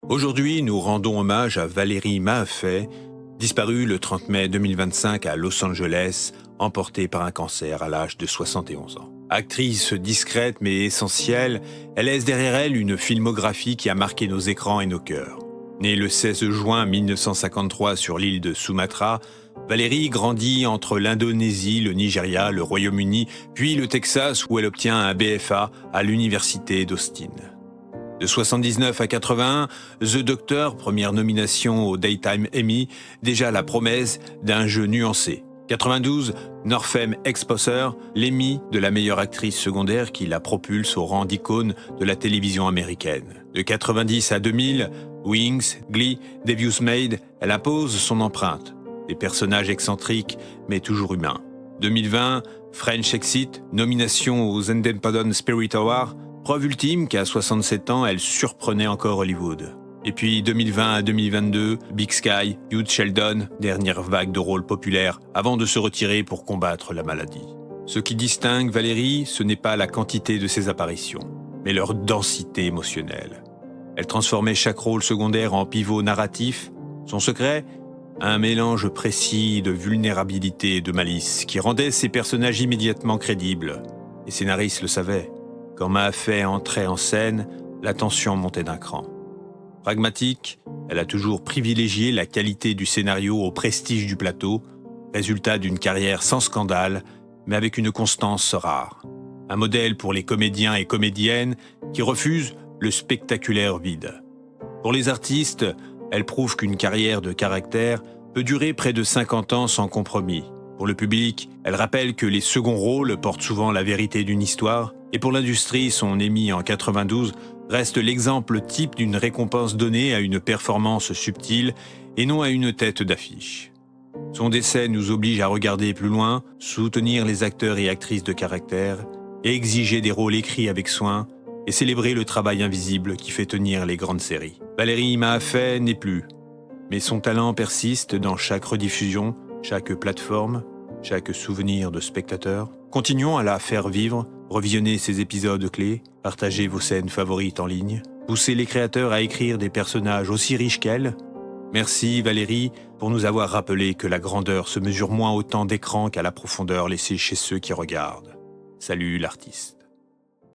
Aujourd'hui, nous rendons hommage à Valérie Mahaffey, disparue le 30 mai 2025 à Los Angeles, emportée par un cancer à l'âge de 71 ans. Actrice discrète mais essentielle, elle laisse derrière elle une filmographie qui a marqué nos écrans et nos cœurs. Née le 16 juin 1953 sur l'île de Sumatra, Valérie grandit entre l'Indonésie, le Nigeria, le Royaume-Uni, puis le Texas où elle obtient un BFA à l'université d'Austin. De 79 à 81, The Doctor, première nomination au Daytime Emmy, déjà la promesse d'un jeu nuancé. 92, Northam Exposure, l'Emmy de la meilleure actrice secondaire qui la propulse au rang d'icône de la télévision américaine. De 90 à 2000, Wings, Glee, Devious Maid, elle impose son empreinte. Des personnages excentriques mais toujours humains. 2020, French Exit, nomination aux Independent Spirit Awards, preuve ultime qu'à 67 ans, elle surprenait encore Hollywood. Et puis 2020 à 2022, Big Sky, Youth Sheldon, dernière vague de rôles populaires avant de se retirer pour combattre la maladie. Ce qui distingue Valérie, ce n'est pas la quantité de ses apparitions, mais leur densité émotionnelle. Elle transformait chaque rôle secondaire en pivot narratif. Son secret ? Un mélange précis de vulnérabilité et de malice qui rendait ses personnages immédiatement crédibles. Les scénaristes le savaient. Quand Mahaffey entrait en scène, la tension montait d'un cran. Pragmatique, elle a toujours privilégié la qualité du scénario au prestige du plateau, résultat d'une carrière sans scandale, mais avec une constance rare. Un modèle pour les comédiens et comédiennes qui refusent le spectaculaire vide. Pour les artistes, elle prouve qu'une carrière de caractère peut durer près de 50 ans sans compromis. Pour le public, elle rappelle que les seconds rôles portent souvent la vérité d'une histoire, et pour l'industrie, son Emmy en 92 reste l'exemple type d'une récompense donnée à une performance subtile et non à une tête d'affiche. Son décès nous oblige à regarder plus loin, soutenir les acteurs et actrices de caractère, et exiger des rôles écrits avec soin, et célébrer le travail invisible qui fait tenir les grandes séries. Valérie Mahaffey n'est plus, mais son talent persiste dans chaque rediffusion, chaque plateforme, chaque souvenir de spectateur. Continuons à la faire vivre, revisionnez ses épisodes clés, partagez vos scènes favorites en ligne, poussez les créateurs à écrire des personnages aussi riches qu'elle. Merci Valérie pour nous avoir rappelé que la grandeur se mesure moins au temps d'écran qu'à la profondeur laissée chez ceux qui regardent. Salut l'artiste.